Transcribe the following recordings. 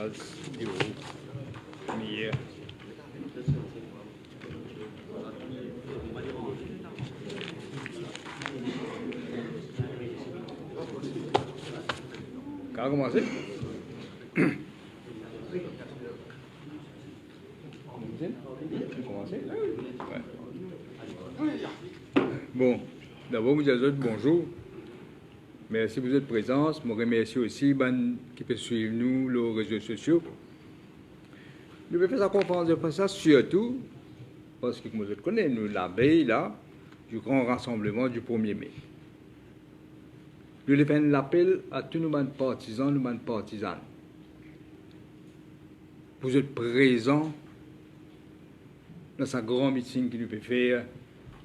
gaz, et eau, lumière. Quand on a commencé? Bon, d'abord, vous dire bonjour. Merci pour votre présence. Je remercie aussi les qui peuvent suivre nous, les réseaux sociaux. Nous vais faire sa conférence de presse surtout parce que, comme vous connaissez, nous, la veille, là, du grand rassemblement du 1er mai. Nous faisons l'appel à tous nos partisans, nos partisanes, pour être présents dans ce grand meeting qu'il nous peut faire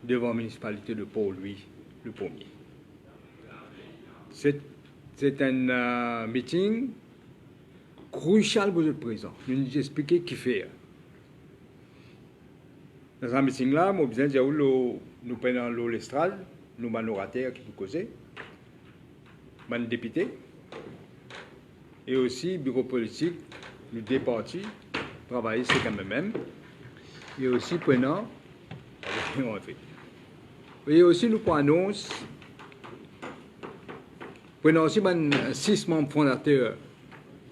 devant la municipalité de Port-Louis le 1er. C'est un meeting crucial pour être présent. Nous nous expliquons qui fait. Dans ce meeting-là, nous besoin de dire nous prenons l'estrade, nous manorataires qui nous causent, les députés, et aussi le bureau politique, nous deux partis, travailler c'est quand même, et aussi prenant, et aussi nous prenons aussi 6 membres fondateurs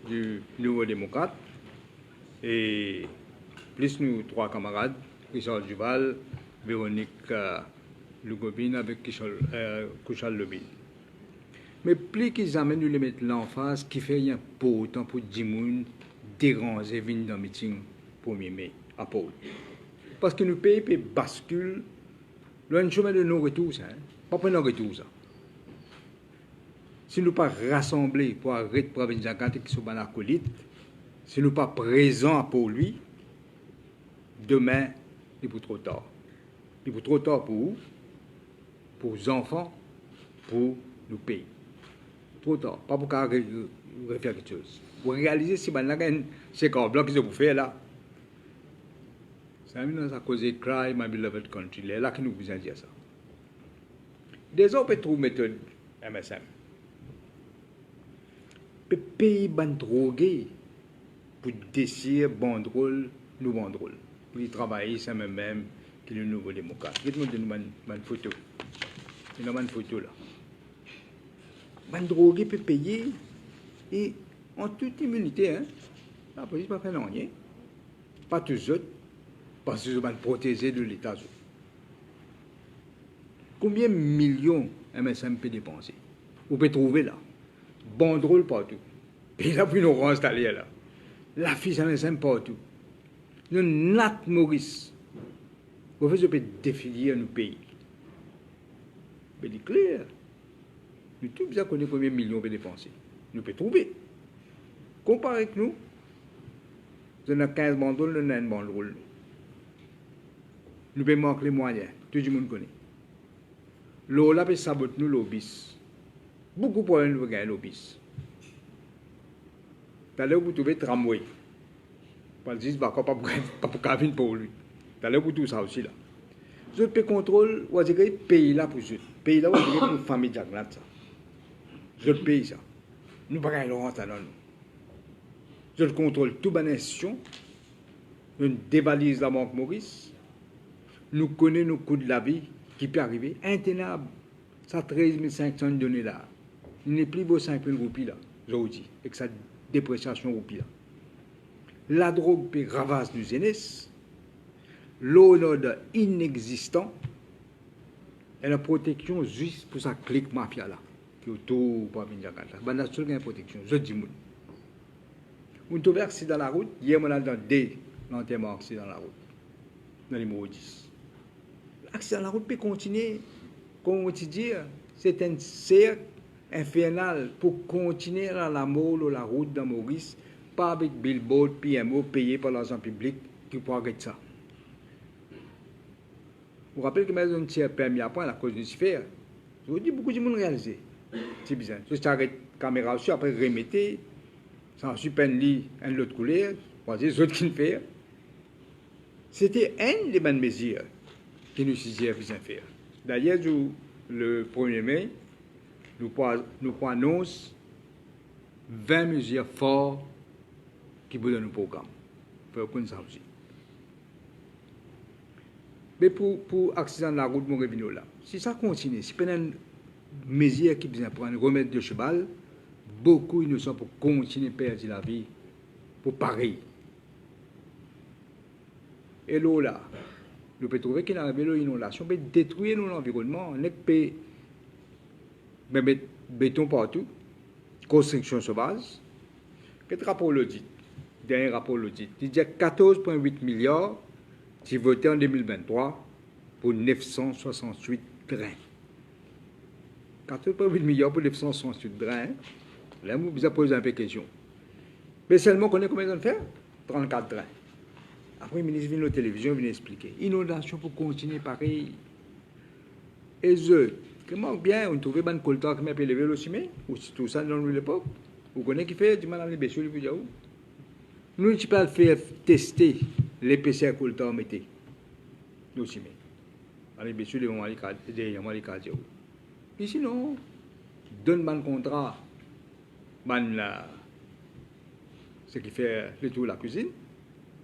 du Nouveau Démocrate, et plus nous 3 camarades, Richard Duval, Véronique Lugobine avec Kouchal Lobine. Mais plus qu'ils amènent, nous les mettre l'emphase qui fait rien pour autant pour Dimoun déranger venir dans le meeting 1er mai à Pau. Parce que nous pays bascule, là, un chemin de non-retour, ça. Pas pour non-retour, ça. Si nous pas rassemblés pour arrêter pour venir qui sont dans acolyte, si nous pas présents pour lui, demain, il est trop tard. Il est trop tard pour vous, pour les enfants, pour le pays. Trop tard. Pas pour faire quelque chose. Vous réalisez si c'est un bloc que vous faites là. Ça nous a causé Cry, My Beloved Country. C'est là que nous vous dire ça. Des autres peuvent trouver méthode MSM. Le pays ban drogué pour décider banderole, nous banderole. Pour y travailler, c'est même que le Nouveau Démocrate. Je vais vous donner une photo. C'est une photo là. Ban drogué peut payer et en toute immunité, hein. La police ne fait rien. Pas tous autres, parce qu'ils sont protégés de l'État. Combien de millions MSM peut dépenser? Vous pouvez trouver là. Banderole partout. Et là, puis nous réinstaller là. La fiche MSM partout. Nous, Nat Maurice. Vous pouvez défiler nos pays. Mais c'est clair. Nous tous bien connaissons combien de millions on peut dépenser. Nous pouvons trouver. Comparez avec nous. Nous avons 15 banderoles, nous avons une banderole. Nous pouvons manquer les moyens. Tout le monde connaît. L'eau là peut saboter nous l'obis. Beaucoup de problèmes nous gagner l'obis. T'allez vous trouver tramway. Pas le 10 pas pour cabine pour lui. T'allez vous tout ça aussi là. Je peux contrôler, vous avez pays là pour eux. Pays là, vous avez pour famille Jagnat ça. Je paye ça. Nous pas gagner rentrer dans nous. Je contrôle toute la nation. Nous dévalise la banque Maurice. Nous connaissons nos coûts de la vie qui peut arriver. Intenable. Ça 13 500 données là. Il n'est plus beau 5 000 roupies là, je vous dis, avec sa dépréciation roupies là. La drogue peut ravager nos jeunesse. L'honneur inexistant. Et la protection juste pour sa clique mafia là. Qui est autour pour venir à la. La seule protection, je dis moi. On trouve accident dans la route, hier on a dans deux l'enterrement accident dans la route. Dans les numéro 10. L'accident dans la route peut continuer. Comme on dit, c'est un cercle infernal pour continuer dans la mort ou la route dans Maurice, pas avec billboard, PMO payé par l'argent public qui pourra arrêter ça. Vous vous rappelez que nous avons tiré permis à point à cause du CIFER. Je vous dis, beaucoup de monde réalisé. C'est bizarre. Je t'arrête la caméra aussi, après remettez, sans super un autre couleur, on va dire, les autres qui ne font. C'était une des bonnes mesures que nous faisons faire. D'ailleurs, le 1er mai, nous annonçons 20 mesures fortes qui vous donne un programme. Il faut connaître ça aussi. Mais pour accident de la route, mon revenu là, si ça continue, si pendant une mesure qui vient prendre, remettre de cheval, beaucoup innocents pour continuer à perdre la vie pour pareil. Et là, nous pouvons trouver qu'il y a une inondation, on peut détruire l'environnement, on peut mettre béton partout, construction sauvage. Quel rapport l'audit? Dernier rapport l'audit. Il dit 14,8 milliards qui votaient en 2023 pour 968 grains. 14,8 milliards pour 968 grains. Là, vous avez posé un peu de questions. Mais seulement, qu'on est combien de faire? 34 grains. Après, le ministre vient à la télévision, vient expliquer. Inondation pour continuer pareil. Et comment bien, on trouvait un coltan qui m'a pu lever le ciment, ou tout ça dans l'époque. Vous connaissez qui fait du mal à l'épaisseur, vous dites où? Nous, ne pas faire tester l'épaisseur coltan mettez. Le ciment. À l'épaisseur, ils vont aller derrière les cadres. Et sinon, donne un contrat, ce qui fait le tour de la cuisine.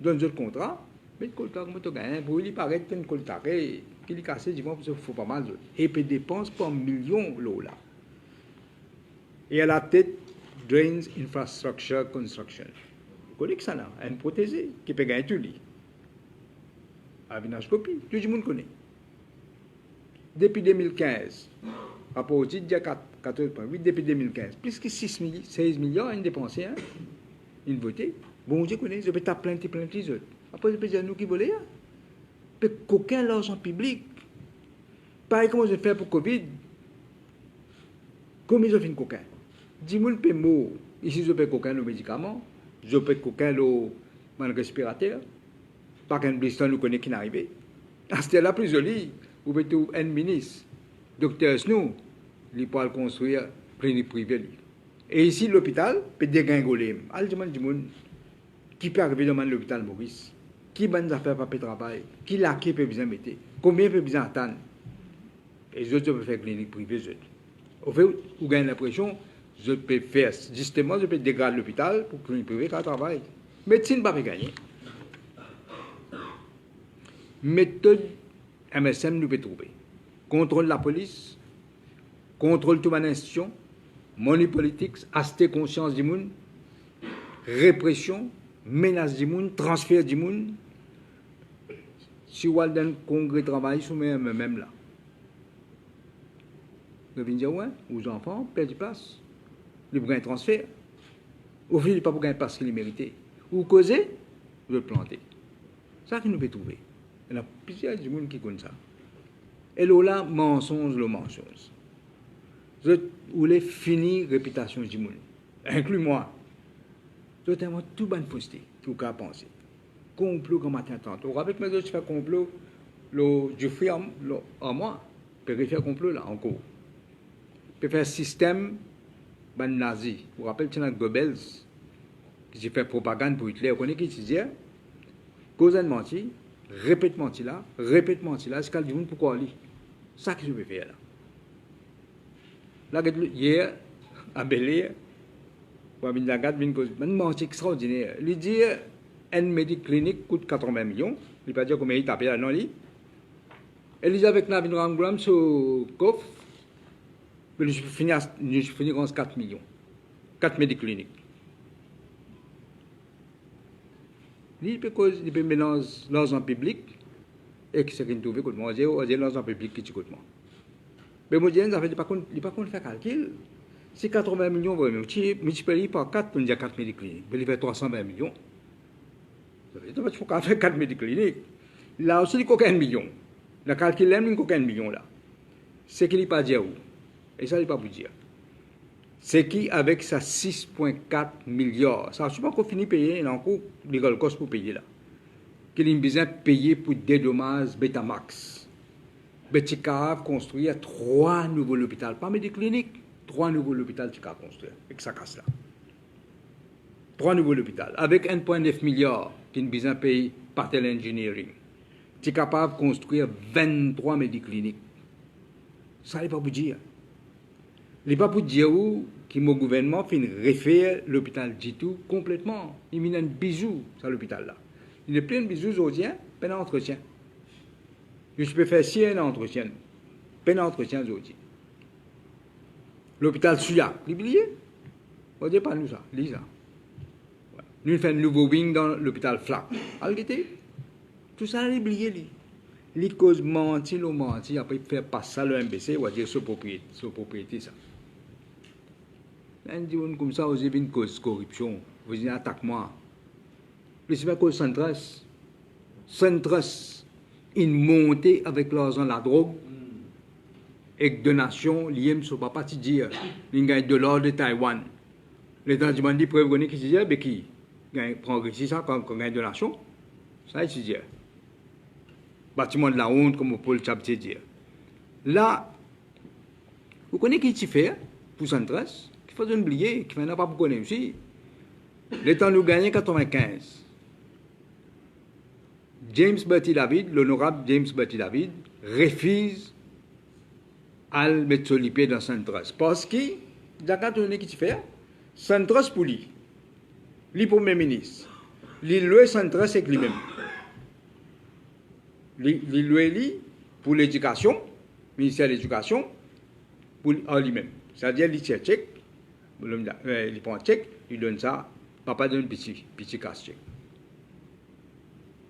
Donne un contrat, mais le coltan, comme tu gagnes, pour lui paraître un coltan qui est cassé, du moins, il faut pas mal. Et puis dépense par millions l'eau là. Et à la tête, Drains Infrastructure Construction. Vous connaissez ça là, un protégé qui peut gagner tout lui. Avinascopie, tout le monde connaît. Depuis 2015, rapport au titre, il y a 14,8 depuis 2015, plus que 16 milliards à dépensé, hein, une votée. Bon, Dieu connaît, je peux taper plein les autres. Après, je peux dire nous qui volons. Peut qu'aucun l'argent public. Pareil comme je fais pour Covid. Combien je fais une coquin? 10 000 peut mort. Ici, je peux coquin le médicament. Je peux coquin le respirateur. Par qu'un blister nous connaît qui n'arrive. C'était la plus jolie. Vous pouvez tout un ministre. Docteur Snow, il peut construire clinique privée. Et ici, l'hôpital peut dégringoler. Al demande du monde qui peut arriver dans l'hôpital Maurice. Qui va nous faire papier travail? Qui l'a qui peut besoin mettre? Combien peut besoin attendre? Et je peux faire clinique privée. Au fait, vous gagnez l'impression, je peux faire, justement, je peux dégrader l'hôpital pour clinique privée qui travaille. Médecine ne va pas gagner. Méthode MSM nous peut trouver. Contrôle la police, contrôle toute institution, money politics, acheter conscience du monde, répression, menace du monde, transfert du monde. Si vous avez un congrès de travail, vous même là. Vous venez dire, ouais, aux enfants, perdent de place. Ils prennent un transfert. Au final, ils ne pas pour gagner parce qu'ils méritent. Ou causer, vous le planter. C'est ça que nous pouvons trouver. Il y a plusieurs du monde qui connaissent ça. Et là, mensonge, le mensonge. Je voulais finir réputation du monde. Inclus moi. Je t'ai tout bien posté, tout cas penser. Complot comme matin tantôt. Avec mes autres, je fais complot, je fais en moi. Je peux faire complot là, encore. Je peux faire système nazi. Vous vous rappelez, c'est notre Goebbels qui fait propagande pour Hitler. Vous connaissez qui disait? Cause de mentir, répète mentir là, c'est qu'elle dit pourquoi lui. C'est ça que je vais faire là. Là, hier, à Bel Air, un mentir extraordinaire. Il dit une médic clinique coûte 80 millions. Il ne peut pas dire combien il tape là, non, lui. Et il dit avec Navin Rangram sur coffre, je finis en 4 millions. 4 médic cliniques. Il peut mélanger l'argent public et qui s'est trouvé comme moi. J'ai l'argent public qui est comme moi. Mais moi, je dis, il n'y a pas qu'on fait calcul. Si 80 millions, vous multipliez par 4, on dit 4 médic cliniques. Il fait 320 millions. Il faut faire 4 médic cliniques. Là aussi, il y a 1 million. Le calcul, il y a 1 million là. C'est qu'il n'y a pas dit où. Et ça, il n'y a pas vous dire. C'est qui, avec sa 6,4 milliards, ça ne pas qu'on finit de payer, il y a encore des cost pour payer là. Qu'il a besoin de payer pour dédommager Betamax. Betika construire 3 nouveaux hôpitaux, pas des cliniques, 3 nouveaux hôpitaux qui a construire, avec sa casse là. 3 nouveaux hôpitaux, avec 1,9 milliard qui a besoin de payer Patel Engineering. Tu es capable de construire 23 médicliniques. Ça n'est pas pour dire. Il n'est pas pour dire qui mon gouvernement fait refaire l'hôpital Jitou complètement. Il met un bisou sur l'hôpital là. Il est plein de bisous aujourd'hui, peine d'entretien. Je peux faire si un entretien, peine d'entretien aujourd'hui. L'hôpital Suya, l'oubliez? On dit pas nous ça, lis ça. Nous faisons un nouveau wing dans l'hôpital Flac. Algété, tout ça, l'oubliez. Les causes menti, après faire passer ça le MBC, on va dire sur propriété ça. On dit comme ça, vous avez une cause corruption, vous avez attaque moi. C'est pas cause Centras. Centras, une montée avec l'argent la drogue et donation liées sur pas parti dire, il gagne de l'or de Taïwan. L'État du monde dit prévenir qui se dit, mais qui prend ici ça quand gagne donation, ça il se dit. Bâtiment de la honte, comme Paul Chabtier dit. Là, vous connaissez qui s'y fait pour Centras, qui faut oublier, qui n'a pas pour connaître aussi. L'État nous gagne 95. James Bertie David, l'honorable James Bertie David, refuse à le mettre sur les pieds dans Centras. Parce que, d'accord, on est qui s'y fait, Centras pour lui, le premier ministre, il loue Centras avec lui-même. Il loue pour l'éducation, ministère de l'éducation, pour lui-même. C'est-à-dire, il tient chèque, il prend chèque, il donne ça, papa donne petit casse-chèque.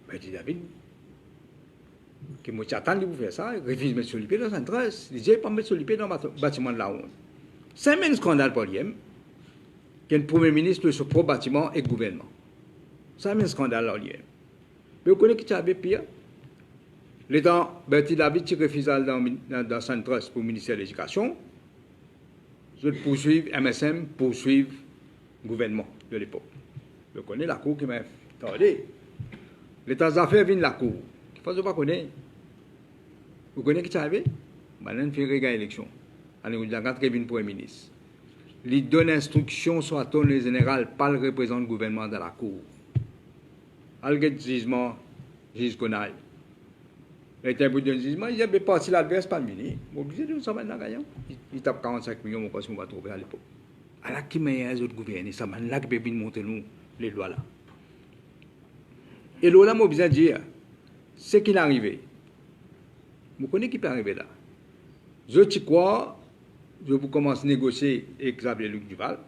Ben, dit David, que moi j'attends de vous faire ça, il refuse de mettre sur le pied dans Centras, il dit pas mettre sur le pied dans le bâtiment de la honte. C'est un scandale pour lui, qu'un premier ministre sur le bâtiment et le gouvernement. C'est un scandale pour lui. Mais vous connaissez qui avait pire? L'État, Bertie David, qui refuse dans Centras pour le ministère de l'Éducation, je poursuivre MSM, poursuivre le gouvernement de l'époque. Je connais la cour qui m'a attendez. L'État des affaires vient de la cour. Il ne faut pas connaître. Vous connaissez qui ça avait? Maintenant, il fait regarder l'élection. Alors, il a rentré le Premier ministre. Il donne instruction sur la tournée générale par le représentant du gouvernement dans la cour. Algé de jugement, juge qu'on aille. L'État pour un jugement, il a parti l'adverse par le ministre. Obligé de ça maintenant gagnant. Il tape 45 millions, on va trouver à l'époque. Alors, qui m'a les autres gouverneurs? Ça m'a là qui peut montrer nous les lois là. Et là, moi, besoin de dire, ce qui est arrivé. Vous connaissez qui peut arriver là? Je crois, je vous commence à négocier avec Xavier Luc Duval.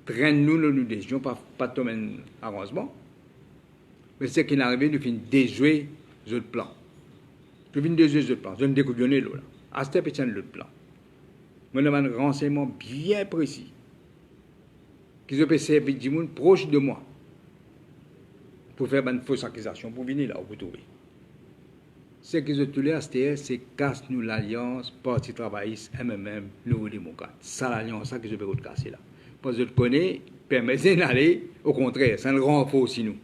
Traîne-nous, nous décisions, pas de domaine arrangement. Mais ce qui est arrivé, nous finissons déjouer le plan. Nous finissons déjouer le plan. Je ne découvre là. À ce petit le plan. Moi, j'ai un renseignement bien précis. Qui se peut servir du monde proche de moi. Pour faire une fausse accusation, pour venir là, vous trouvez. Ce que je te dis, c'est casse-nous l'alliance, Parti travailliste, MMM, Nouveau démocrate. C'est l'alliance ça que je vais vous casser là. Parce que je connais, permettez d'aller, au contraire, ça le renforce nous.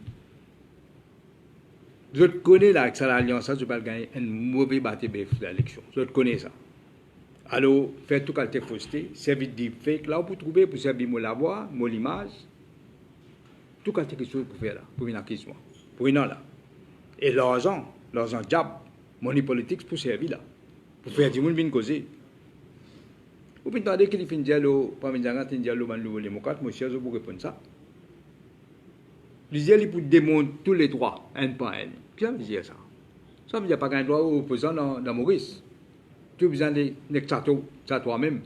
Je connais là, que c'est l'alliance ça, je vais gagner un mauvais bâtiment de l'élection. Je connais ça. Alors, faites tout qualité fausseté, servir de fake là, pour trouver, pour servir la voix, l'image. Tout quelque chose pour faire là, pour une acquisition, pour une an là. Et l'argent diable, money politique pour servir là, pour faire du monde bien causer. Vous pouvez entendre qu'il fait un dialogue, pas un dialogue avec le démocrate, monsieur, je vous réponds ça. Il dit pour démontrer tous les droits, un par un. Qui ça veut dire ça? Ça veut dire pas qu'un droit aux opposants dans Maurice. Tu as besoin de ça toi-même.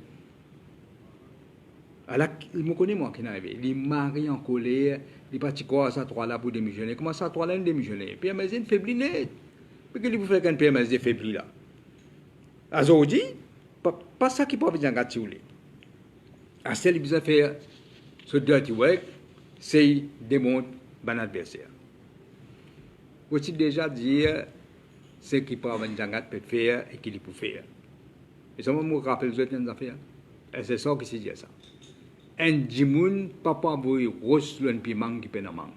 Alors, il me connaît moi qui est arrivé. Il marie en colère, il parti quoi ça trois là pour démissionner. Comment ça trois là démissionner? Pierre Mazin faiblit net. Pourquoi il vous fait qu'un Pierre Mazin faiblit là? Aujourd'hui, pas ça qui peut bien gâter. À celle qui a fait ce dirty work, c'est démontrer un adversaire. Aussi déjà dire ce qui peut bien faire et qu'il peut faire. Et ça me rappelle les autres affaires. Et c'est ça qui se dit ça. Un djimoun, papa boy, rose l'un piment qui peine à manger.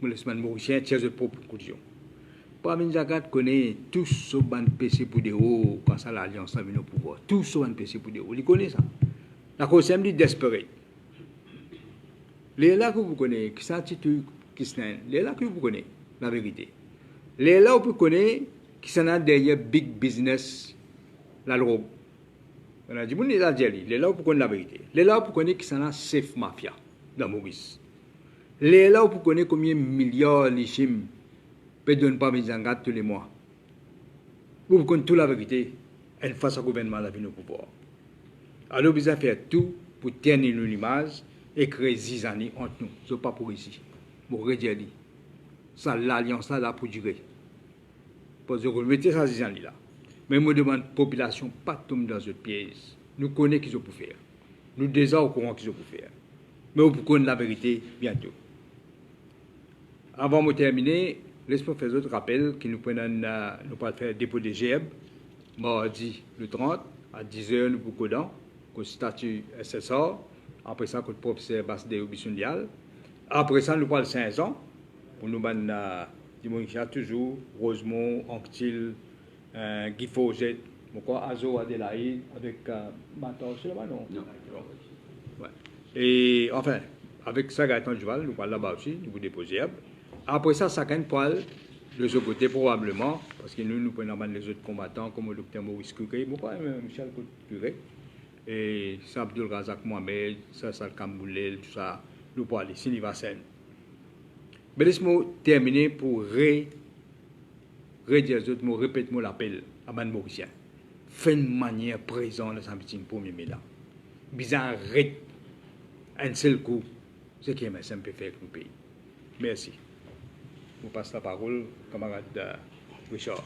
Le semaine mauricien tient de propre conclusion. Parmi Zagat connaît tous ce ban PC pour des hauts quand ça l'alliance a venu au pouvoir. Tous ce ban PC pour des hauts. Il connaît ça. La cause c'est dit désespéré. Les là que vous connaissez, qui s'intitule Kisnen, les là que vous connaissez, la vérité. Les là que vous connaissez, qui s'en a derrière big business, la drogue. On a dit, bon, il est là pour connaître la vérité. Il est là pour connaître qui s'en a safe mafia dans Maurice. Il est là pour connaître combien de milliards les chimes ne donnent pas mes engagements tous les mois. Pour connaître toute la vérité, elle face au gouvernement la vie au pouvoir. Alors, vous avez fait tout pour tenir l'image et créer 10 années entre nous. Ce n'est pas pour ici. Pour redire, ça, l'alliance là pour durer. Parce que vous mettez ça 10 années là. Mais je demande à la population de pas tomber dans cette pièce. Nous connaissons ce qu'ils ont pour faire. Nous déjà au courant qu'ils ont pour faire. Mais vous connaissez la vérité bientôt. Avant de terminer, laisse-moi faire d'autres rappels qui nous prennent nous pas faire dépôt de GEB, mardi le 30, à 10h, nous pour Codan, au statut SSR. Après ça, le professeur Basdé au Bissondial. Après ça, nous parlons 500. Pour nous, dimanche, toujours, Rosemont, Anctil, Guy Fauget, Azo Adélaïde, avec Maton, c'est là-bas, non? Non. Ouais. Et enfin, avec ça, Gaëtan Duval, nous parlons là-bas aussi, nous vous déposons. Après ça, chacun parle de ce côté probablement, parce que nous prenons les autres combattants, comme le docteur Maurice Curé, Michel Curé, et Abdul Razak Mohamed, Sassal Kamboulel, tout ça, nous parlons, Siniva Sen. Mais laisse-moi terminer pour redire les autres mots, répète-moi l'appel à Man Mauricien. Fait de manière présente dans sa meeting pour mes là. Bizarre, arrête un seul coup, ce qui est MSM peut faire avec le pays. Merci. Je vous passe la parole, camarade Richard.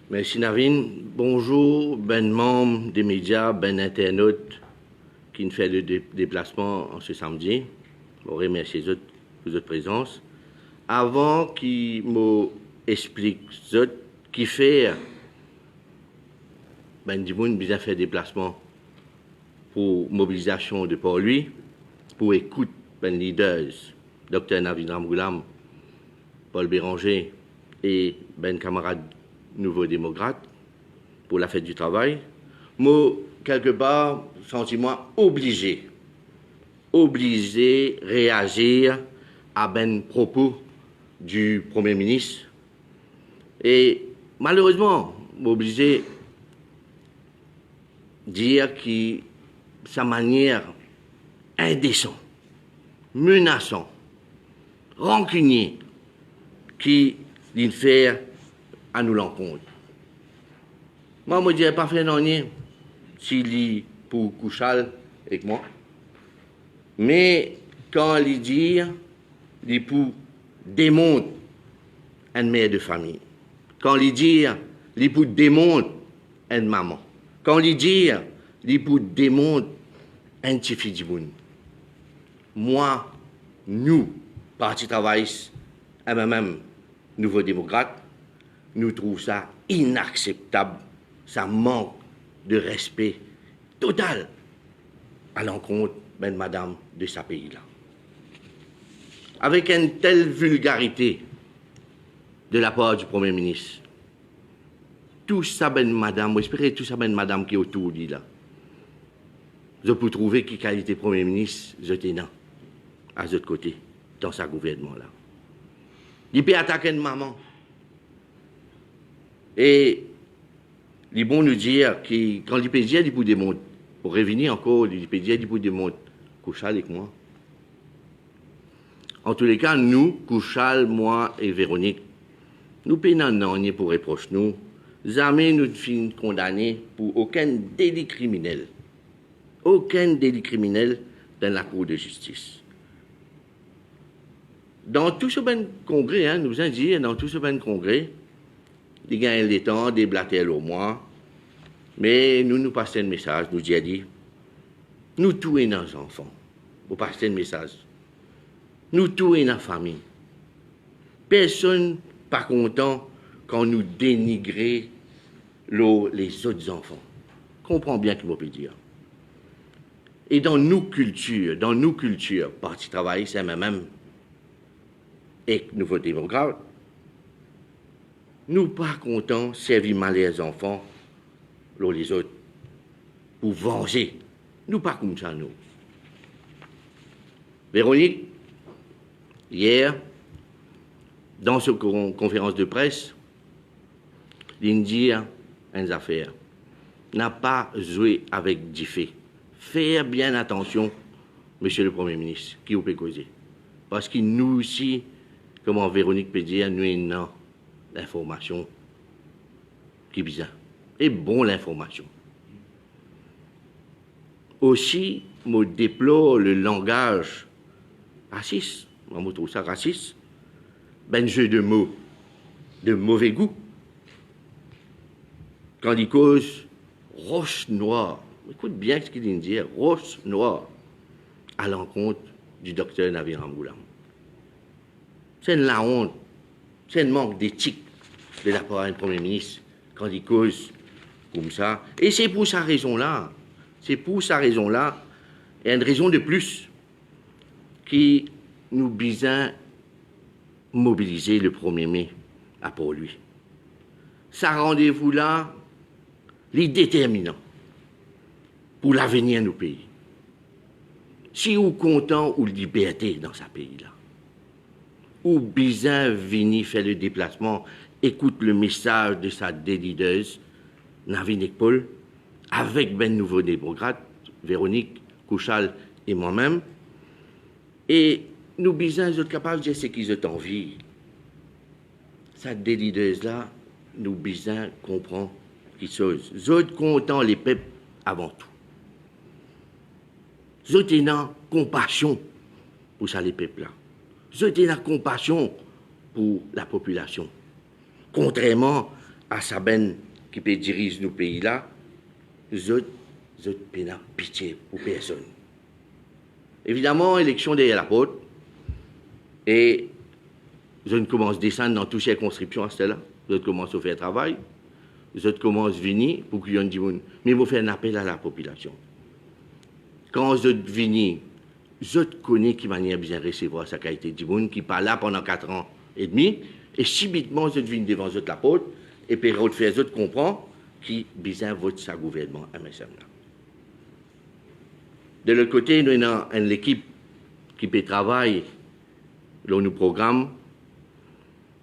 Merci Navin. Bonjour, ben membre des médias, ben internautes qui nous fait le déplacement en ce samedi. Je remercie les autres pour votre présence. Avant qu'il m'explique ce qui fait, ben du monde bien fait déplacement pour mobilisation de pour lui, pour écoute ben leaders, Dr Navin Ramgoulam, Paul Béranger et ben camarade Nouveau démocrate pour la fête du travail, moi, quelque part, sentiment obligé réagir à ben propos du Premier ministre. Et malheureusement, obligé dire que sa manière indécente, menaçante, rancunier, qui l'il fait à nous l'encontre. Moi, je ne dirais pas faire rien s'il est pour Couchal avec moi. Mais quand il dit, il est pour démontrer une mère de famille. Quand il dit, il est pour démontrer une maman. Quand il dit, il est pour démontrer un petit fils du monde. Moi, nous, Parti travailliste, et même Nouveau démocrate, nous trouvons ça inacceptable. Ça manque de respect total à l'encontre de madame de ce pays-là. Avec une telle vulgarité de la part du Premier ministre, tout ça, madame, j'espère tout ça, madame qui est autour de lui là, je peux trouver quelle qualité Premier ministre, je tenais à l'autre côté, dans sa gouvernement-là. Il peut attaquer une maman. Et il est bon nous dire que quand il peut dire, il peut démontrer, pour revenir encore, il peut dire, il peut démontrer, Couchal avec moi. En tous les cas, nous, Couchal, moi et Véronique, nous payons pour reproche nous, jamais nous finissons condamnés pour aucun délit criminel. Aucun délit criminel dans la Cour de justice. Dans tout ce bon congrès, nous avons dit, dans tout ce bon congrès, il y a des temps, des blatelles au mois, mais nous passons un message, nous disons, nous tuons nos enfants, vous passez un message. Nous tuons nos familles. Personne pas content quand nous dénigrons les autres enfants. Comprends bien ce que je peux dire. Et dans nos cultures, Parti travailliste, c'est même et Nouveau démocrate, nous pas contents servir mal les enfants, les autres, pour venger. Nous pas comme ça, nous. Véronique, hier, dans cette conférence de presse, l'Indien, une affaire, n'a pas joué avec du fait. Faire bien attention, Monsieur le Premier ministre, qui vous peut causer. Parce que nous aussi, comment Véronique peut dire, nous avons l'information qui est bien. Et bon l'information. Aussi, je déplore le langage raciste, on trouve ça raciste, ben jeu de mots de mauvais goût. Quand il cause roche noire, écoute bien ce qu'il vient de dire, roche noire, à l'encontre du docteur Navi Ramgoolam. C'est la honte, c'est un manque d'éthique de la part d'un Premier ministre quand il cause comme ça. Et c'est pour sa raison-là, et une raison de plus, qui nous besoin mobiliser le 1er mai pour lui. Ça rendez-vous-là, les déterminant pour l'avenir de nos pays. Si vous content ou liberté dans ce pays-là, ou besoin venir faire le déplacement, écoute le message de sa leaders, Navinik Paul, avec ben nouveau démocrate, Véronique, Couchal et moi-même, et nous besoin d'être capables de dire ce qu'ils ont envie. Cette leaders-là, nous besoin comprendre qu'ils sont. Ils content les peuples avant tout. Ils ont compassion pour ça les peuples-là. Ils ont compassion pour la population. Contrairement à Saben qui peut diriger nos pays-là, ils ont pitié pour personne. Évidemment, élection derrière la porte, et je commence à descendre dans toutes les circonscriptions à celle-là. Je commence à faire travail. Je commence à venir pour qu'il y ait un monde. Mais il faut faire un appel à la population. Quand je viens, je connais qui manière bien recevoir sa qualité du monde, qui parle là pendant 4 ans et demi, et subitement je viens devant la porte, et puis je fais, je comprends qui bien vote sa gouvernement à MSM. De l'autre côté, nous avons une équipe qui peut travailler dans nos programmes,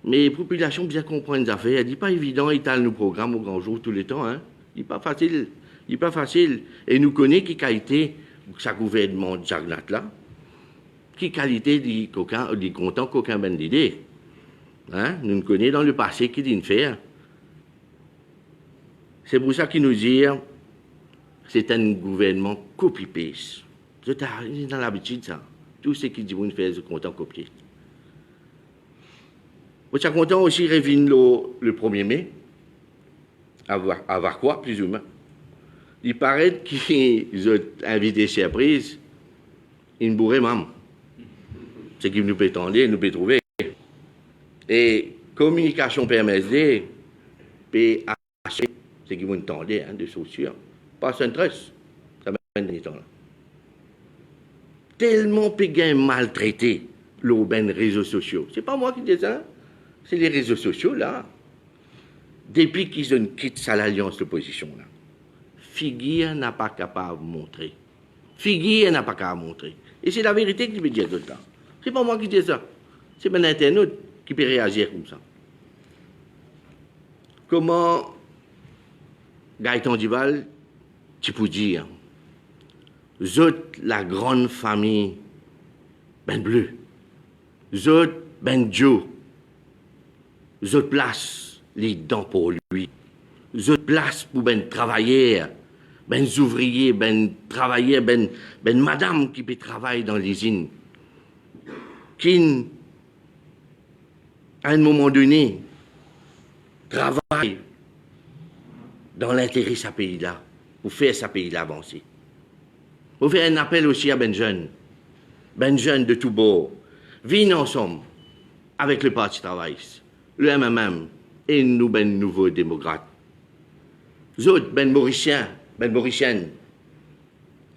mais la population bien comprend les affaires. Il n'est pas évident d'étaler nos programmes au grand jour tout le temps. Hein. Il n'est pas facile. Il n'est pas facile. Et nous connaissons qui qualité sa gouvernement de Jagnat là, qui qualité dit content qu'aucun ben d'idée. Hein? Nous connaissons dans le passé qui dit faire. C'est pour ça qu'il nous dit c'est un gouvernement copy-paste. J'ai dans l'habitude ça. Tout ce qui dit vous faire, c'est content copier. Je suis content aussi de revenir le 1er mai, avoir quoi, plus ou moins. Il paraît qu'ils ont invité surprise, une bourrée même. C'est qu'ils nous peut tendre, nous peut trouver. Et communication PMSD, PHC, c'est qu'ils vont tendre, de chaussures. Pas un stress, ça va être un temps là. Tellement péguin maltraité, les réseaux sociaux. C'est pas moi qui dis ça. C'est les réseaux sociaux, là. Depuis qu'ils ont quitté l'alliance d'opposition, là. Figure n'a pas capable de montrer. Figure n'a pas capable de montrer. Et c'est la vérité qu'il veut dire tout le temps. C'est pas moi qui dis ça. C'est mon internaute qui peut réagir comme ça. Comment Gaëtan Duval, tu peux dire, la grande famille, ben bleu, ben Joe, place les dents pour lui, place pour ben travailleurs, ben ouvriers, ben travailleurs, ben madame qui peut travailler dans l'usine, qui à un moment donné travaille dans l'intérêt de ce pays-là, pour faire ce pays-là avancer. Vous faire un appel aussi à ben jeunes de tous bords, venez ensemble avec le Parti travailliste, le MMM et nous, ben nouveaux démocrates. Autres, ben mauriciennes,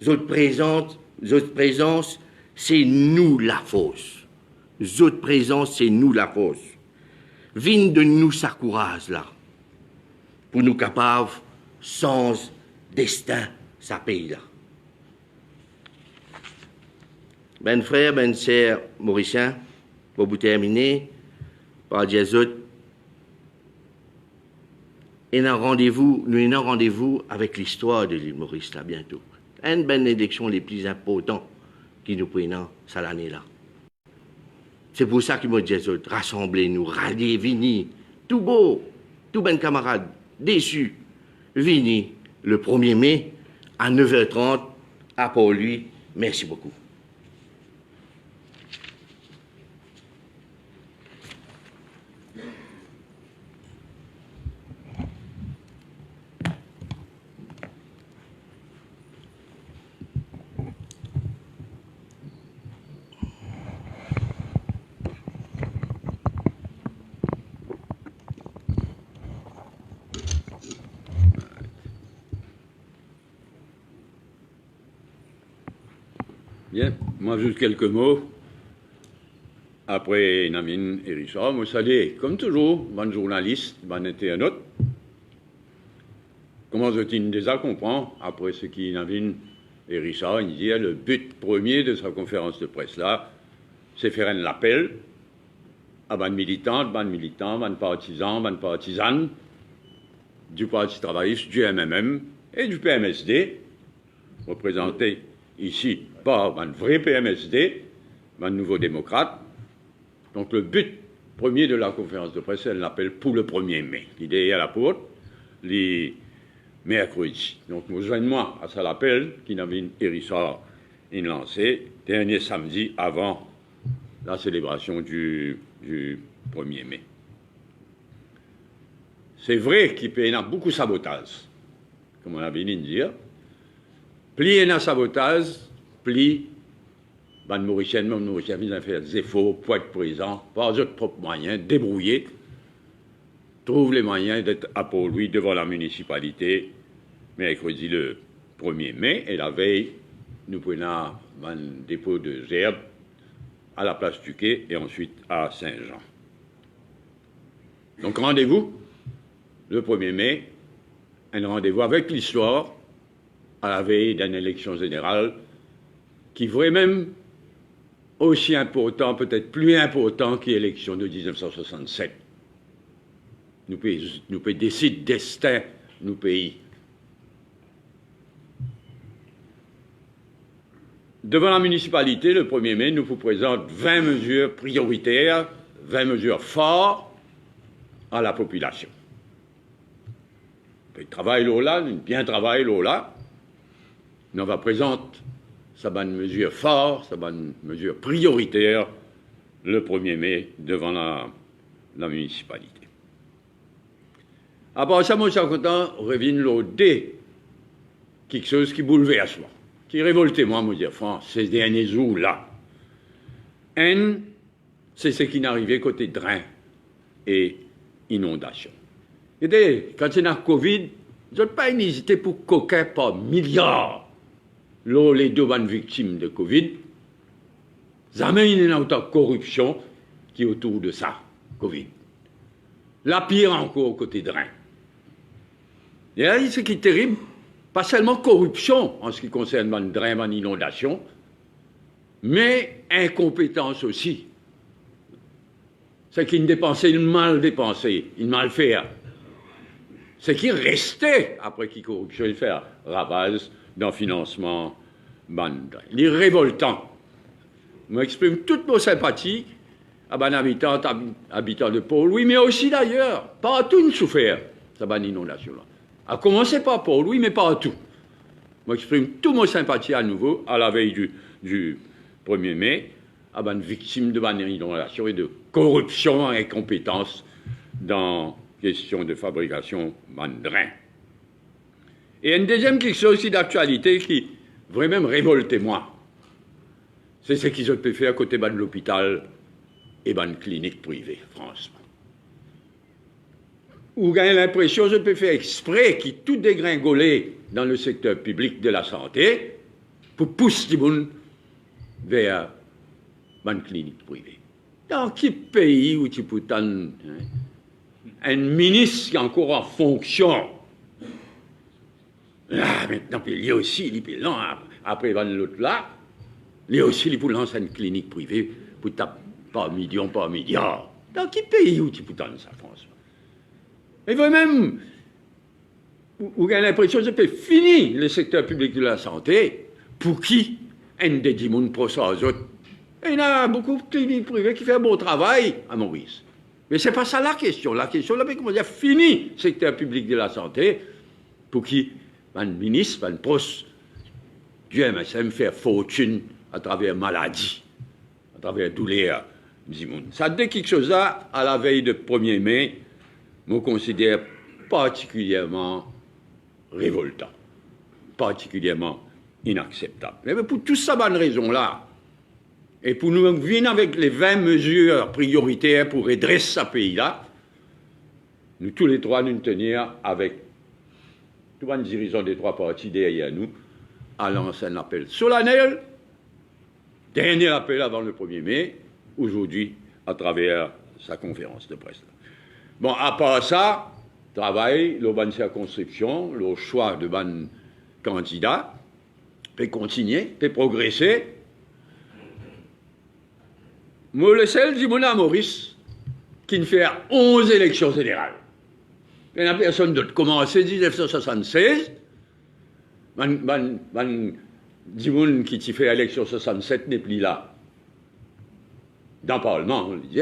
autres présence, c'est nous la force. Autres présence, c'est nous la force. vienne de nous sa courage là, pour nous capables, sans destin, sa pays là. Ben frère, ben sœur mauricien, pour vous terminer, par dire autres, et un rendez-vous, nous avons un rendez-vous avec l'histoire de l'île Maurice là bientôt. Une bénédiction les plus importantes qui nous prennent cette année-là. C'est pour ça que moi dis rassemblez-nous, ralliez, venez, tout beau, tout ben camarades, déçus, venez le 1er mai à 9h30 à Port-Louis. Merci beaucoup. Bien, moi juste quelques mots. Après Namine et Richard, moi salue, comme toujours, bon journaliste, bon internaute. Comment je déjà comprend, après ce qui Namine et Richard, il dit le but premier de sa conférence de presse là, c'est faire un appel à ban militantes, ban partisans, ban partisanes du Parti travailliste, du MMM et du PMSD, représentés ici par un vrai PMSD, un nouveau démocrate. Donc le but premier de la conférence de presse, c'est l'appel pour le 1er mai. L'idée est à la porte, les mercredis. Donc nous joignons à ça l'appel qui n'avait Hérissard lancé dernier samedi avant la célébration du 1er mai. C'est vrai qu'il y a beaucoup de sabotage, comme on a venu de dire. Plus il y a un sabotage, plus les Mauriciens viennent faire des efforts pour être présents, par leurs propres moyens, débrouiller, trouvent les moyens d'être à Port-Louis devant la municipalité mercredi le 1er mai, et la veille, nous prenons un dépôt de gerbes à la place du Quai et ensuite à Saint-Jean. Donc rendez-vous le 1er mai, un rendez-vous avec l'histoire à la veille d'une élection générale qui pourrait même aussi important, peut-être plus important que l'élection de 1967. Nous pouvons décider destin, nous pays. Devant la municipalité, le 1er mai, nous vous présentons 20 mesures prioritaires, 20 mesures fortes à la population. Il travaille là, bien travail là. Nous va présenter sa bonne mesure forte, sa bonne mesure prioritaire le 1er mai devant la municipalité. Après ça, moi, je suis content, revient l'autre quelque chose qui bouleverse moi, qui révolte moi, me dire, France, ces derniers jours-là. Un, c'est ce qui n'arrivait côté drain et inondation. Et quand il y a Covid, je n'ai pas hésité pour coquer par milliards. Là, les deux bonnes victimes de Covid, jamais il y a autant de corruption qui est autour de ça, Covid. La pire encore côté drain. Et là, ce qui est terrible, pas seulement corruption en ce qui concerne le drain, l'inondation, mais incompétence aussi. C'est qu'il dépensait, il mal dépensé, il mal fait. C'est qu'il restait, après qu'il corruption, il fait ravage dans le financement bandain. Il est révoltant. Je m'exprime toutes nos sympathies à ban habitants de Port-Louis, mais aussi d'ailleurs, partout une souffert, ça ban inondation-là. À commencer par Port-Louis, mais partout. Je m'exprime toutes nos sympathies à nouveau, à la veille du 1er mai, à ban victimes de ban inondation et de corruption et incompétence dans question de fabrication mandrin. Et une deuxième question aussi d'actualité qui vraiment révolte moi, c'est ce qu'ils ont pu faire à côté de l'hôpital et de la clinique privée, franchement. Ou j'ai l'impression, je peux faire exprès, qui tout dégringolé dans le secteur public de la santé pour pousser les gens vers une clinique privée. Dans quel pays où tu peux un ministre qui est encore en fonction. Là, maintenant, il y a aussi, après l'autre là, il y a aussi les pour lancer une clinique privée pour taper par million, par milliard. Dans quel pays où tu peux donner ça, François? Et vous-même, vous avez l'impression que c'est fini le secteur public de la santé. Pour qui? Un des 10 monde pour ça aux autres. Et il y a beaucoup de cliniques privées qui font un bon travail à Maurice. Mais ce n'est pas ça la question. La question, là, comment dire, fini le secteur public de la santé. Pour qui? Un ministre, un poste du MSM faire fortune à travers maladie, à travers douleur. Ça dit quelque chose là, à la veille de 1er mai, je considère particulièrement révoltant, particulièrement inacceptable. Mais pour toute cette bonne raison-là, et pour nous venir avec les 20 mesures prioritaires pour redresser ce pays-là, nous tous les trois nous tenir avec tous les dirigeants des trois partis derrière nous, à lancer un appel solennel, dernier appel avant le 1er mai, aujourd'hui, à travers sa conférence de presse. Bon, à part ça, travail, le circonscription, le choix de ban candidat, peut continuer, peut progresser. Moi, le seul du monde à Maurice, qui ne fait 11 élections générales. Il n'y a personne d'autre. Commencé en 1976, du monde qui fait l'élection 67 n'est plus là. Dans le Parlement, on le dit.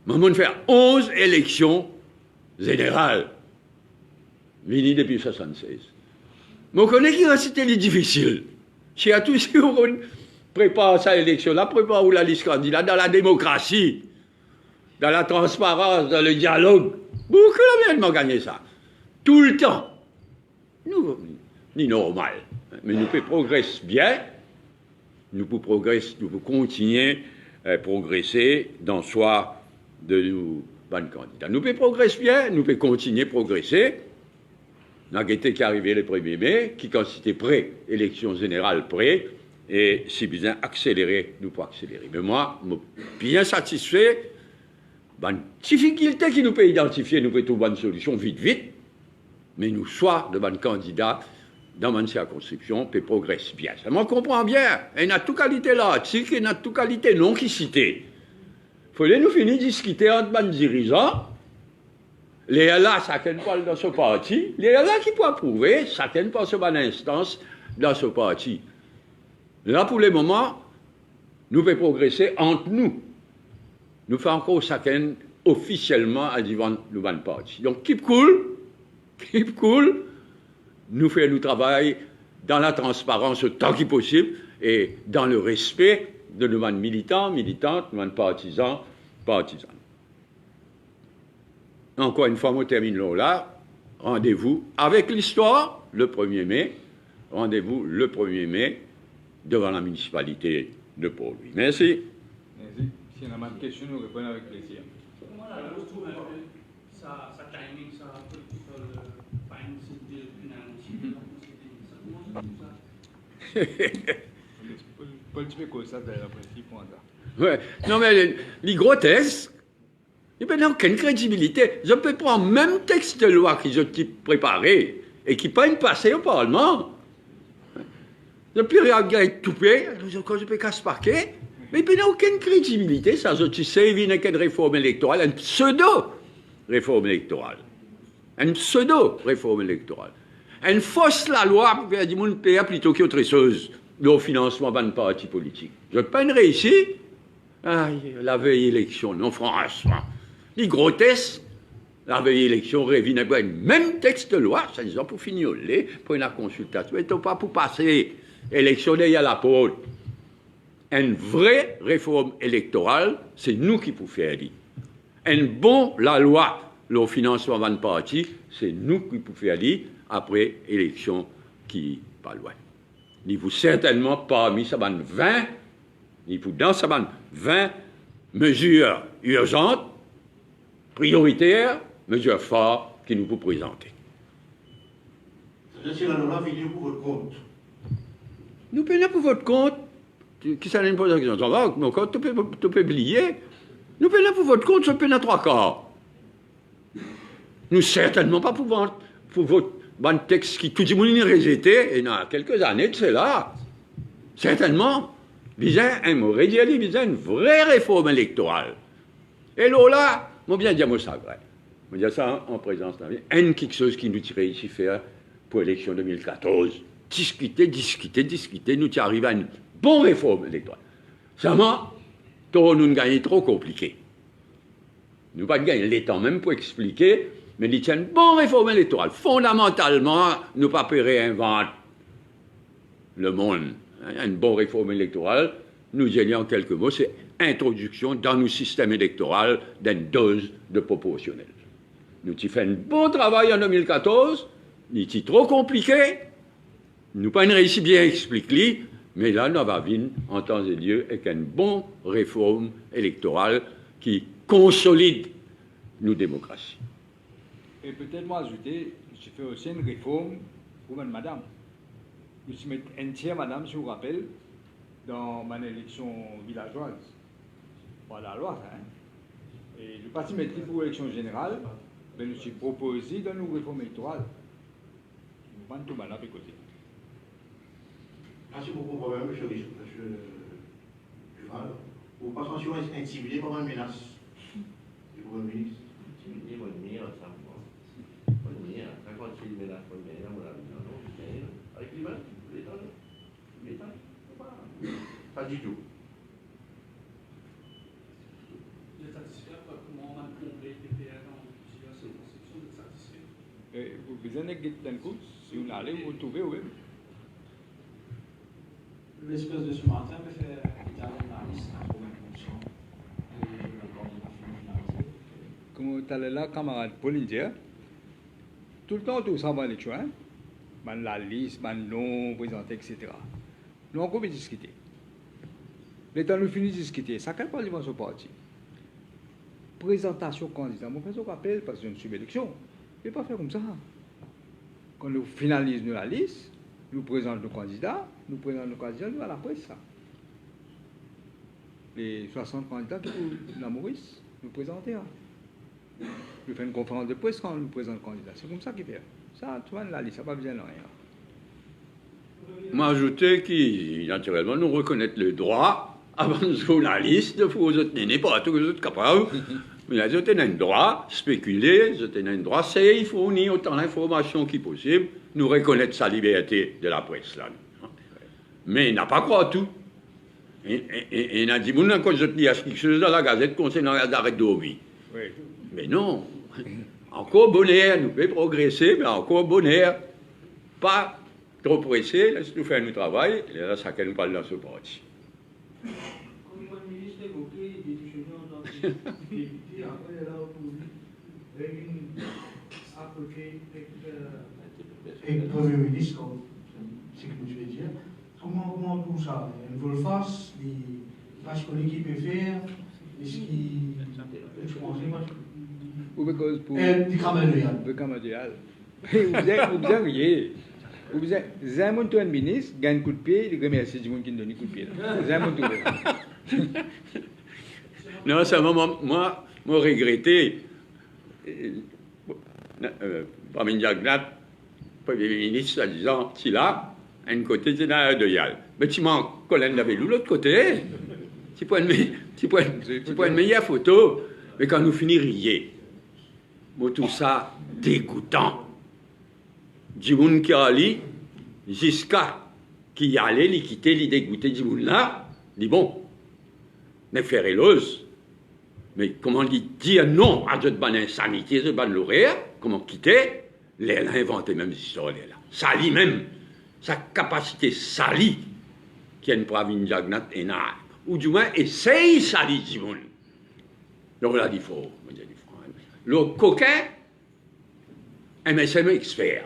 Mais on fait 11 élections générales. Vini depuis 76. Mais on connaît qui c'était les difficiles. Si à tous ceux qui prépare cette élection-là, prépare la liste candidat dans la démocratie, dans la transparence, dans le dialogue. Beaucoup de gens ont gagné ça. Tout le temps. Nous, ni normal. Mais nous pouvons progresser bien. Nous pouvons continuer à progresser dans le choix de nos bons candidats. Nous pouvons progresser bien, nous pouvons continuer à progresser. Nous avons été qui arrivé le 1er mai, qui quand c'était prêt, élection générale prêt, et si besoin accélérer, nous pouvons accélérer. Mais moi, je suis bien satisfait. Une difficulté qui nous peut identifier, nous pouvons trouver une solution vite, mais nous soit de bons candidats dans une circonscription, peut progresser bien. Ça m'en comprend bien. Et il y a toute qualité là, il y a toute qualité non qui citée. Il faut nous finir de discuter entre les dirigeants. Les là, chacun parle dans ce parti. Les là qui peuvent approuver, chacun parle sur une instance dans ce parti. Là, pour le moment, nous pouvons progresser entre nous. Nous faisons encore chacun officiellement à devant le bon parti. Donc, keep cool. Nous faisons le travail dans la transparence autant que possible et dans le respect de nos militants, militantes, nos partisans. Encore une fois, on termine là. Rendez-vous avec l'histoire le 1er mai. Rendez-vous le 1er mai devant la municipalité de Port-Louis. Merci. Merci. Si on a une question, nous répondons avec plaisir. Comment la loi trouve un peu sa timing, ça sur le finance bill financier, Paul, tu peux causer ça dans la principe pour ça. Ouais. Non, mais les grotesques, il n'y a aucune crédibilité. Je peux prendre le même texte de loi que j'ai préparé et qui peut passer au Parlement. Je peux regarder tout fait, je peux casser parquet, mais il n'y a aucune crédibilité. Ça, tu sais, il n'y a qu'une réforme électorale, une pseudo-réforme électorale. Une pseudo-réforme électorale. Une fausse la loi pour faire du monde payer plutôt qu'autre chose, le financement d'un parti politique. Je n'ai pas réussi. La veille élection, non, franchement. Les grotesques, la veille élection, revient avec le même texte de loi, c'est-à-dire pour fignoler, pour une consultation, mais pas pour passer élection derrière la porte. Une vraie réforme électorale, c'est nous qui pouvons faire. La loi, le financement d'un parti, c'est nous qui pouvons faire après élection qui pas loin. Il faut certainement parmi ces 20, il faut dans ces 20 mesures urgentes, prioritaires, mesures fortes qui nous vous présenter. C'est-à-dire la loi vient pour votre compte. Nous payons pour votre compte. Qui ça n'est pas la question? Ça va, mon compte, tu peux oublier. Nous payons pour votre compte, je paye à 3 quarts. Nous certainement pas pour votre bon texte qui tout le monde est rejeté, et dans quelques années de cela, certainement, il aurait dit qu'il visait une vraie réforme électorale. Et là, moi bien dire moi ça vrai. Moi dire ça en présence d'un quelque chose qui nous tirait ici faire pour l'élection 2014. Discuter, nous y arrivons à une bonne réforme électorale. Seulement, nous gagnons trop compliqué. Nous pas gagner le temps même pour expliquer, mais il y a une bonne réforme électorale. Fondamentalement, nous pas réinventer le monde. Une bonne réforme électorale, nous disons en quelques mots, c'est introduction dans nos systèmes électoraux d'une dose de proportionnel. Nous avons fait un bon travail en 2014, il est trop compliqué, nous pas réussi bien à expliquer, mais là, nous avons en temps et lieu avec une bonne réforme électorale qui consolide nos démocraties. Et peut-être moi ajouter, je fais aussi une réforme pour madame. Je suis mettre un tiers madame, si vous vous rappelez, dans ma élection villageoise. Voilà la loi, hein. Et le parti mettre pour l'élection générale, ben, je suis proposé dans nos réformes électorales. Nous prenons tout madame à côté. Merci beaucoup, monsieur Duval. Vous ne pensez pas intimidé par une menace du Premier ministre? Intimidé, moi, je ça. Quand il met la première, on l'a vu, non, avec l'État, pas du tout. Vous êtes satisfait par comment on a compris les PPR dans plusieurs circonscriptions? Vous êtes satisfait? Vous avez un coup, si vous allez, vous trouvez, oui. L'espèce de ce matin me fait étaler la liste à 80% et la coordination finalisée. Comme tu allais là, camarade Pauline dit, tout le temps, tout ça va l'élection, hein? La liste, le nom, présenté, etc. Nous avons discuté. Le temps nous finissons de discuter, ça quelle part de parti? Présentation candidat, moi, je rappelle parce que je ne suis pas élection. Je ne vais pas faire comme ça. Quand nous finalisons la liste, nous présentons nos candidats, nous à la presse. Ça. Les 60 candidats pour la Maurice, nous présenter. Hein. Nous faisons une conférence de presse quand nous présentons le candidat. C'est comme ça qu'il fait. Ça, tu vois, la liste, ça n'a pas besoin de rien. Moi, ajouter que, naturellement, nous reconnaître le droit, avant de jouer la liste, de vous autres n'est pas tous les autres capables. Mais vous avez un droit, spéculer, vous avez un droit, c'est il fournir autant d'informations qui possible, nous reconnaître sa liberté de la presse là. Mais il n'a pas croire tout. Et il a dit, quand je dis quelque chose dans la gazette concernant l'arrêt de vie. Oui. Mais non. Encore bonheur, nous pouvons progresser, mais encore bonheur. Pas trop pressé, laisse-nous faire notre travail, et là, ça nous parle dans ce parti. Comme le ministre évoqué, il dit dans les députés, après, il a retrouvé avec une approché avec le Premier ministre, c'est ce que je veux dire. Comment tout ça? Il veut le faire, parce que l'équipe est faire, est-ce qu'il. Je pense Ou because pour. Du Cameroun. Le Cameroun. Vous avez rien. Vous avez un ministre, gagne un coup de pied, il remercie du monde qui donne un coup de pied. Vous avez Non, c'est moi, regretté. Parmi Jagnat, Premier ministre, disant, si là, à un côté, c'est dans de Yal. Mais tu m'en colonne d'avec l'autre côté. Tu peux une meilleure photo, mais quand nous finissons, rier. Moi, tout ça, dégoûtant. Du monde qui allait, jusqu'à qui y allait, les quitter, les dégoûter du monde là, dit bon, ne faire l'ose. Mais comment dire non à cette bonne insanité, cette bonne lauréat, comment quitter, elle a inventé même ces histoires là. Sali même, sa capacité sali, qui a une pravine jagnat et n'a, ou du moins essaye sali du monde. Donc là, il faut, le coquin, MSM expert.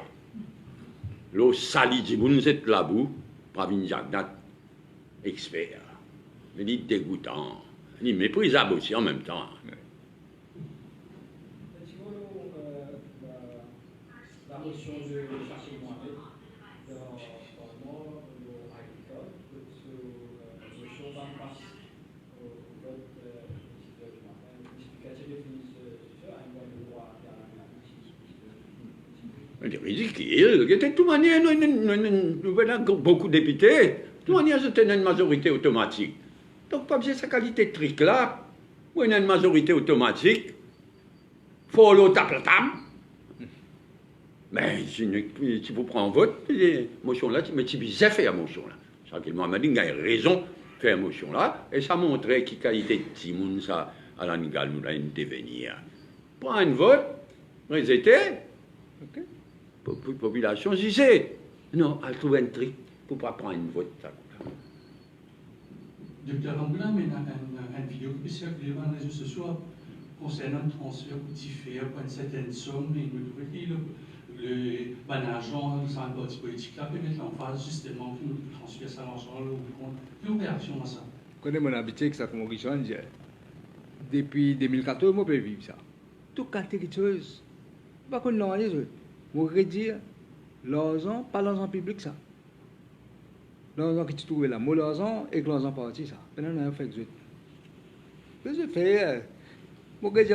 Le sali du monde, c'est là-bout, pravine jagnat, expert. Il dit dégoûtant. Il est méprisable aussi en même temps. La motion de chercher Mohamed dans le mort agricole, cette motion va passer au vote du matin. L'explication de ce à un point de droit à la justice. C'est ridicule. De toute manière, nous avons beaucoup de députés. De toute manière, c'était une majorité automatique. Donc, pas besoin de sa qualité de trick là. Ou une majorité automatique. Faut l'autre tape-la-tam. Mais si vous prenez un vote, les motions là, mais tu bien fait la motion là. Ça, qu'il m'a dit, il a raison de faire la motion là. Et ça montrait qui qualité de Timoun, ça, à la Nigal, nous allons devenir. Prends un vote, résultat. Ok. Population disait, non, elle trouve un trick pour ne pas prendre une vote. Docteur Angoula, mais une vidéo qui circule sur les réseaux sociaux concernant le transfert petit pour une certaine somme, et nous trouvons que le agent dans un parti politique là peut mettre en phase justement pour transférer ça ensemble ou contre. Quelle réaction à ça? Je connais mon habitude que ça comme Richard dit. Depuis 2014, moi, je peux vivre ça. Tout catégorie de choses. Pas qu'on l'a les autres. Moi, je dire, l'argent, pas l'argent public, ça. L'argent que tu trouves là, moi, l'argent et que l'argent parti, ça. Maintenant, on a fait que je fais. Moi, je dis,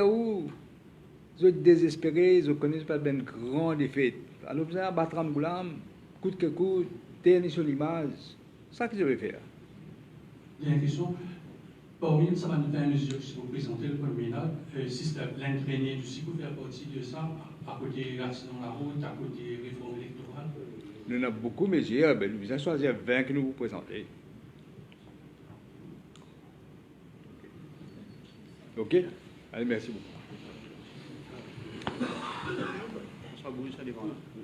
je suis désespéré, je connais pas de grande défaite. Alors, je vais battre un goulam, coûte que coûte, tenir sur l'image. C'est ça que je vais faire. Il y a une question. Parmi ça va nous faire une mesure que vous présentez le premier ministre, si c'est l'entraîner du cycle, faire partie de ça, à côté l'accident de la route, à côté réforme électorale. Nous avons beaucoup de mesures, mais nous avons choisi 20 que nous vous présentons. Ok? Allez, merci beaucoup.